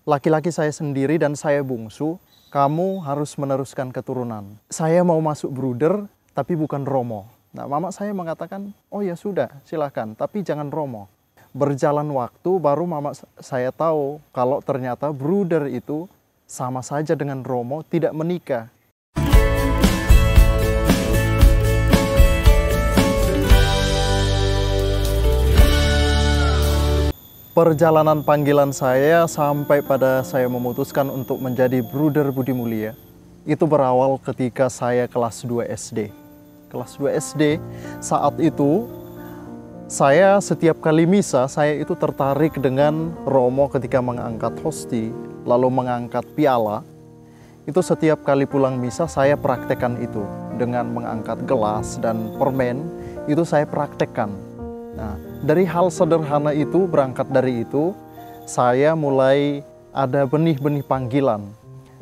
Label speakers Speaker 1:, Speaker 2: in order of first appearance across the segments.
Speaker 1: laki-laki saya sendiri dan saya bungsu, kamu harus meneruskan keturunan. Saya mau masuk bruder, tapi bukan Romo. Nah, mama saya mengatakan, oh ya sudah, silahkan, tapi jangan Romo. Berjalan waktu, baru mama saya tahu kalau ternyata bruder itu sama saja dengan Romo, tidak menikah. Perjalanan panggilan saya sampai pada saya memutuskan untuk menjadi bruder Budi Mulia, itu berawal ketika saya kelas 2 SD. Kelas 2 SD, saat itu saya setiap kali misa, saya itu tertarik dengan Romo ketika mengangkat hosti, lalu mengangkat piala. Itu setiap kali pulang misa saya praktekkan itu. Dengan mengangkat gelas dan permen, itu saya praktekkan. Nah, dari hal sederhana itu, berangkat dari itu, saya mulai ada benih-benih panggilan.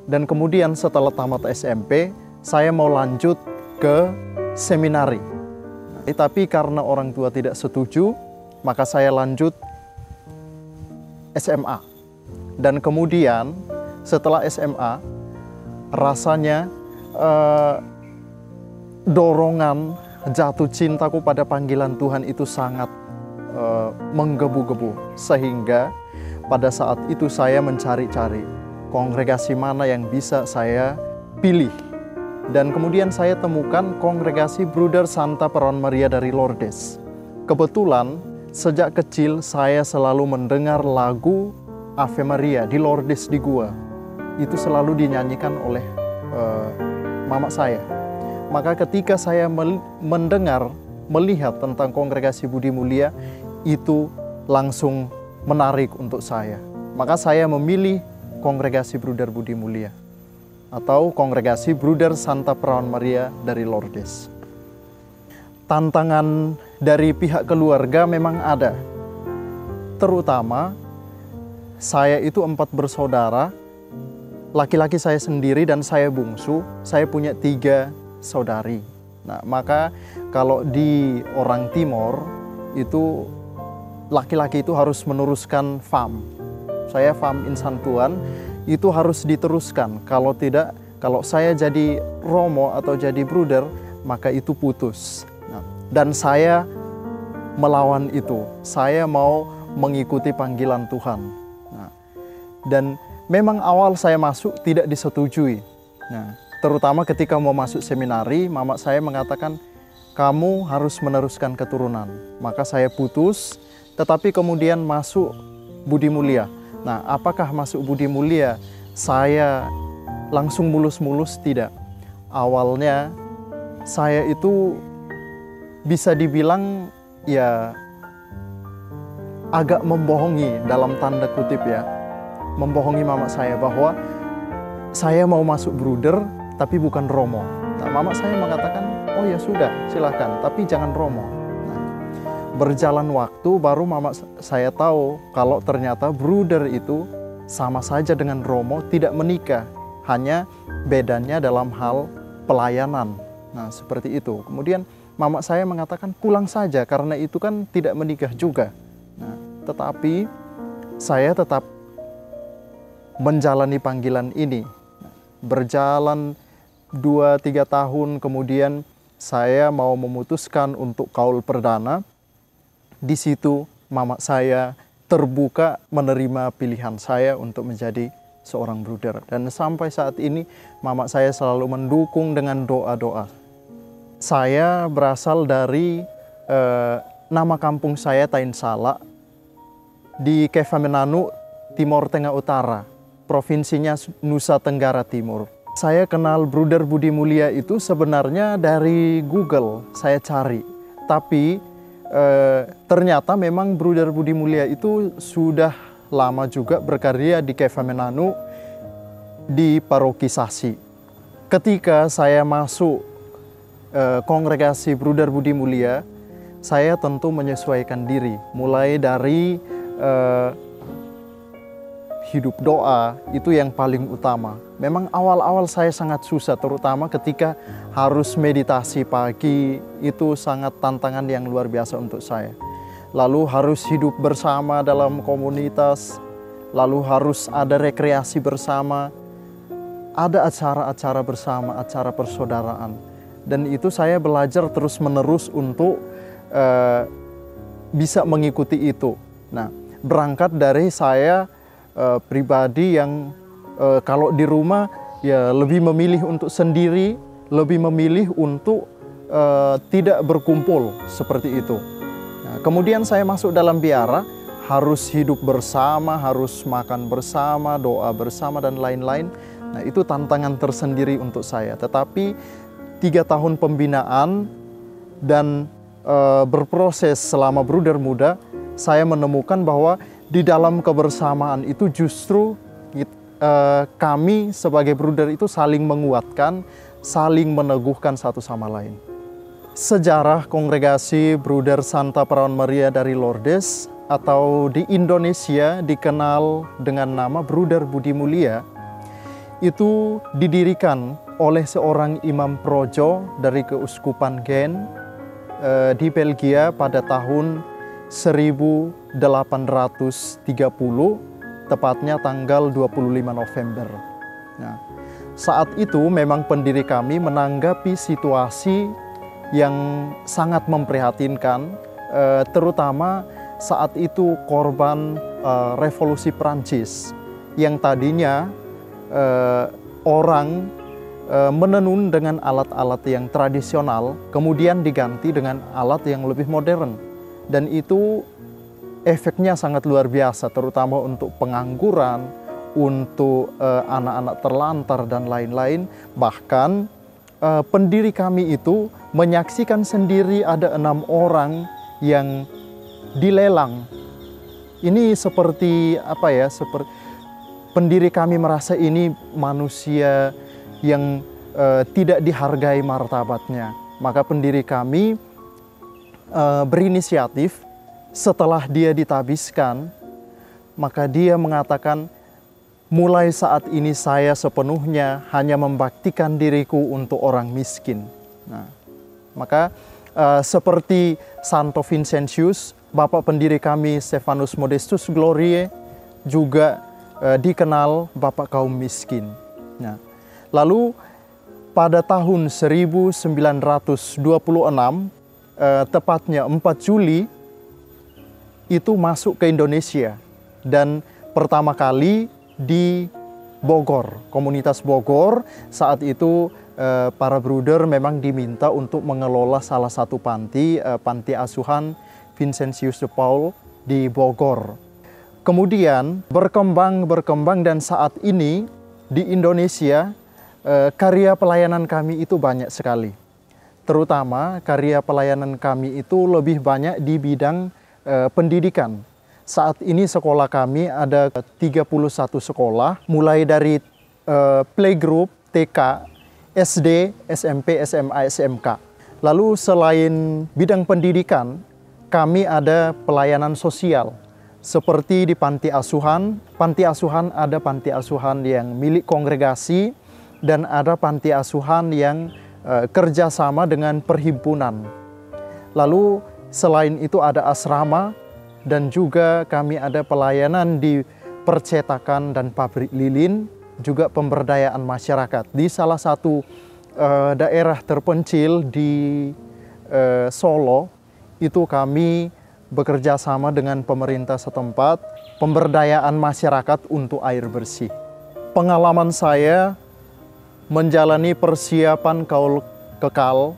Speaker 1: Dan kemudian setelah tamat SMP, saya mau lanjut ke seminari. Tapi karena orang tua tidak setuju, maka saya lanjut SMA. Dan kemudian setelah SMA, rasanya dorongan jatuh cintaku pada panggilan Tuhan itu sangat menggebu-gebu. Sehingga pada saat itu saya mencari-cari kongregasi mana yang bisa saya pilih. Dan kemudian saya temukan kongregasi Bruder Santa Perawan Maria dari Lourdes. Kebetulan sejak kecil saya selalu mendengar lagu Ave Maria di Lourdes di Gua. Itu selalu dinyanyikan oleh mama saya. Maka ketika saya melihat tentang kongregasi Budi Mulia, itu langsung menarik untuk saya. Maka saya memilih kongregasi Bruder Budi Mulia atau kongregasi Bruder Santa Perawan Maria dari Lourdes. Tantangan dari pihak keluarga memang ada. Terutama saya itu 4 bersaudara, laki-laki saya sendiri dan saya bungsu, saya punya 3 saudari. Nah, maka kalau di orang Timor itu laki-laki itu harus meneruskan FAM. Saya FAM Insan Tuhan itu harus diteruskan. Kalau tidak, kalau saya jadi Romo atau jadi bruder, maka itu putus. Nah, dan saya melawan itu. Saya mau mengikuti panggilan Tuhan. Nah, dan memang awal saya masuk tidak disetujui. Nah, terutama ketika mau masuk seminari, mama saya mengatakan, kamu harus meneruskan keturunan. Maka saya putus, tetapi kemudian masuk Budi Mulia. Nah, apakah masuk Budi Mulia saya langsung mulus-mulus? Tidak. Awalnya saya itu bisa dibilang ya agak membohongi dalam tanda kutip ya. Membohongi mama saya bahwa saya mau masuk bruder tapi bukan Romo. Nah, mama saya mengatakan, oh ya sudah, silahkan, tapi jangan Romo. Nah, berjalan waktu, baru mama saya tahu kalau ternyata bruder itu sama saja dengan Romo, tidak menikah. Hanya bedanya dalam hal pelayanan. Nah, seperti itu. Kemudian mama saya mengatakan, pulang saja, karena itu kan tidak menikah juga. Nah, tetapi saya tetap menjalani panggilan ini. Berjalan 2-3 tahun kemudian saya mau memutuskan untuk kaul perdana. Di situ mama saya terbuka menerima pilihan saya untuk menjadi seorang bruder. Dan sampai saat ini mama saya selalu mendukung dengan doa-doa. Saya berasal dari nama kampung saya Tain Salak di Kevaminanu, Timor Tengah Utara, provinsinya Nusa Tenggara Timur. Saya kenal Bruder Budi Mulia itu sebenarnya dari Google, saya cari. Tapi ternyata memang Bruder Budi Mulia itu sudah lama juga berkarya di Kevaminanu di paroki Sasi. Ketika saya masuk kongregasi Bruder Budi Mulia, saya tentu menyesuaikan diri. Mulai dari hidup doa, itu yang paling utama. Memang awal-awal saya sangat susah, terutama ketika harus meditasi pagi, itu sangat tantangan yang luar biasa untuk saya. Lalu harus hidup bersama dalam komunitas, lalu harus ada rekreasi bersama, ada acara-acara bersama, acara persaudaraan. Dan itu saya belajar terus-menerus untuk bisa mengikuti itu. Nah, berangkat dari saya pribadi yang kalau di rumah ya lebih memilih untuk sendiri, lebih memilih untuk tidak berkumpul seperti itu. Nah, kemudian saya masuk dalam biara, harus hidup bersama, harus makan bersama, doa bersama, dan lain-lain. Nah, itu tantangan tersendiri untuk saya. Tetapi 3 tahun pembinaan dan berproses selama bruder muda, saya menemukan bahwa di dalam kebersamaan itu justru kami sebagai bruder itu saling menguatkan, saling meneguhkan satu sama lain. Sejarah kongregasi Bruder Santa Perawan Maria dari Lourdes atau di Indonesia dikenal dengan nama Bruder Budi Mulia itu didirikan oleh seorang imam projo dari Keuskupan Gent di Belgia pada tahun 1830, tepatnya tanggal 25 November. Nah, saat itu memang pendiri kami menanggapi situasi yang sangat memprihatinkan, terutama saat itu korban revolusi Prancis yang tadinya orang menenun dengan alat-alat yang tradisional, kemudian diganti dengan alat yang lebih modern. Dan itu efeknya sangat luar biasa, terutama untuk pengangguran, untuk anak-anak terlantar, dan lain-lain. Bahkan pendiri kami itu menyaksikan sendiri ada 6 orang yang dilelang. Ini seperti apa ya? Seperti pendiri kami merasa ini manusia yang tidak dihargai martabatnya. Maka pendiri kami berinisiatif setelah dia ditabiskan, maka dia mengatakan, mulai saat ini saya sepenuhnya hanya membaktikan diriku untuk orang miskin. Nah, maka seperti Santo Vincentius, Bapak pendiri kami Stephanus Modestus Gloriae juga dikenal Bapak kaum miskin. Nah, lalu pada tahun 1926, tepatnya 4 Juli, itu masuk ke Indonesia. Dan pertama kali di Bogor, komunitas Bogor, saat itu para bruder memang diminta untuk mengelola salah satu panti asuhan Vincentius de Paul di Bogor. Kemudian berkembang dan saat ini di Indonesia karya pelayanan kami itu banyak sekali. Terutama karya pelayanan kami itu lebih banyak di bidang pendidikan. Saat ini sekolah kami ada 31 sekolah, mulai dari playgroup, TK, SD, SMP, SMA, SMK. Lalu selain bidang pendidikan, kami ada pelayanan sosial. Seperti di panti asuhan ada panti asuhan yang milik kongregasi, dan ada panti asuhan yang kerjasama dengan perhimpunan. Lalu selain itu ada asrama, dan juga kami ada pelayanan di percetakan dan pabrik lilin, juga pemberdayaan masyarakat. Di salah satu daerah terpencil di Solo, itu kami bekerja sama dengan pemerintah setempat, pemberdayaan masyarakat untuk air bersih. Pengalaman saya menjalani persiapan kaul kekal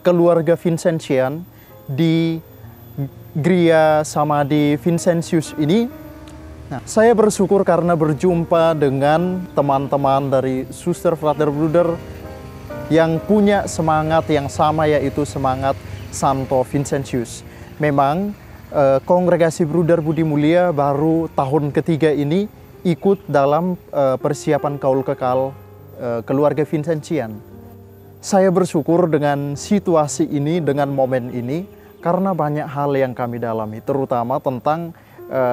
Speaker 1: keluarga Vincentian di Gria Samadhi Vincentius ini. Nah, saya bersyukur karena berjumpa dengan teman-teman dari Suster Frater Bruder yang punya semangat yang sama, yaitu semangat Santo Vincentius. Memang kongregasi Bruder Budi Mulia baru tahun ketiga ini ikut dalam persiapan kaul kekal keluarga Vincentian. Saya bersyukur dengan situasi ini, dengan momen ini, karena banyak hal yang kami dalami, terutama tentang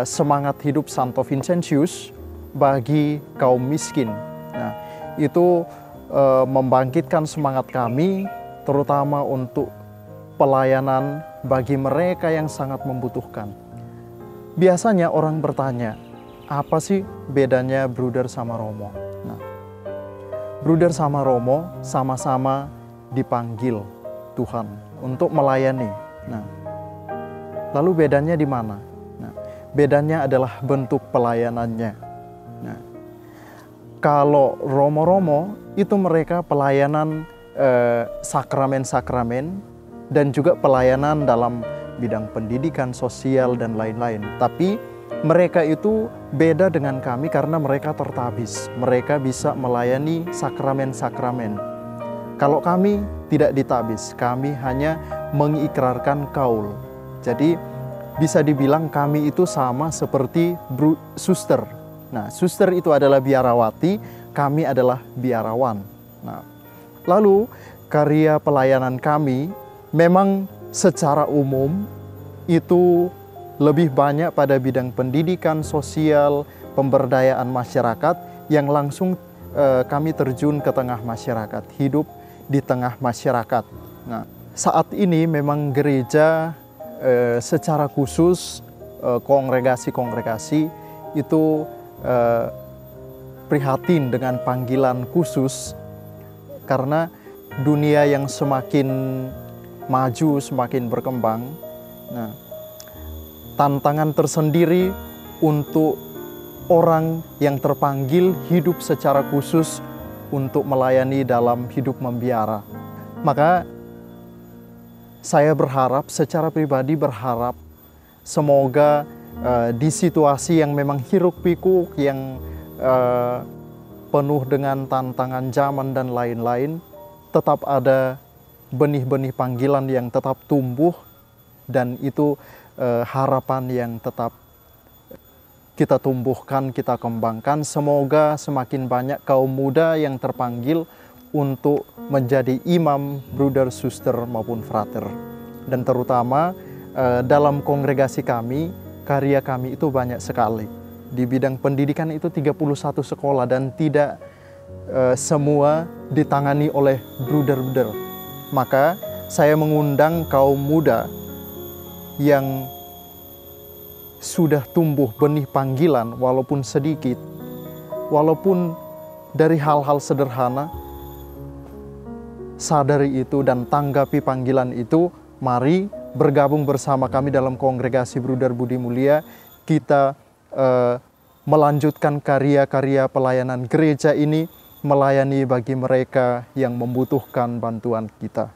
Speaker 1: semangat hidup Santo Vincentius bagi kaum miskin. Nah, itu membangkitkan semangat kami, terutama untuk pelayanan bagi mereka yang sangat membutuhkan. Biasanya orang bertanya, apa sih bedanya Bruder sama Romo? Nah, Bruder sama Romo sama-sama dipanggil Tuhan untuk melayani. Nah, lalu bedanya di mana? Nah, bedanya adalah bentuk pelayanannya. Nah, kalau Romo-Romo itu mereka pelayanan sakramen-sakramen dan juga pelayanan dalam bidang pendidikan, sosial, dan lain-lain. Tapi mereka itu beda dengan kami karena mereka tertabis. Mereka bisa melayani sakramen-sakramen. Kalau kami tidak ditabis, kami hanya mengikrarkan kaul. Jadi bisa dibilang kami itu sama seperti suster. Nah, suster itu adalah biarawati, kami adalah biarawan. Nah, lalu karya pelayanan kami memang secara umum itu lebih banyak pada bidang pendidikan, sosial, pemberdayaan masyarakat yang langsung kami terjun ke tengah masyarakat, hidup di tengah masyarakat. Nah, saat ini memang gereja secara khusus kongregasi-kongregasi itu prihatin dengan panggilan khusus karena dunia yang semakin maju, semakin berkembang. Nah, tantangan tersendiri untuk orang yang terpanggil hidup secara khusus untuk melayani dalam hidup membiara. Maka saya berharap, secara pribadi berharap semoga di situasi yang memang hiruk-pikuk, yang penuh dengan tantangan zaman dan lain-lain, tetap ada benih-benih panggilan yang tetap tumbuh, dan itu harapan yang tetap kita tumbuhkan, kita kembangkan. Semoga semakin banyak kaum muda yang terpanggil untuk menjadi imam, bruder, suster, maupun frater. Dan terutama dalam kongregasi kami, karya kami itu banyak sekali. Di bidang pendidikan itu 31 sekolah dan tidak semua ditangani oleh bruder-bruder. Maka saya mengundang kaum muda yang sudah tumbuh benih panggilan walaupun sedikit, walaupun dari hal-hal sederhana, sadari itu dan tanggapi panggilan itu. Mari bergabung bersama kami dalam kongregasi Bruder Budi Mulia. Kita melanjutkan karya-karya pelayanan gereja ini, melayani bagi mereka yang membutuhkan bantuan kita.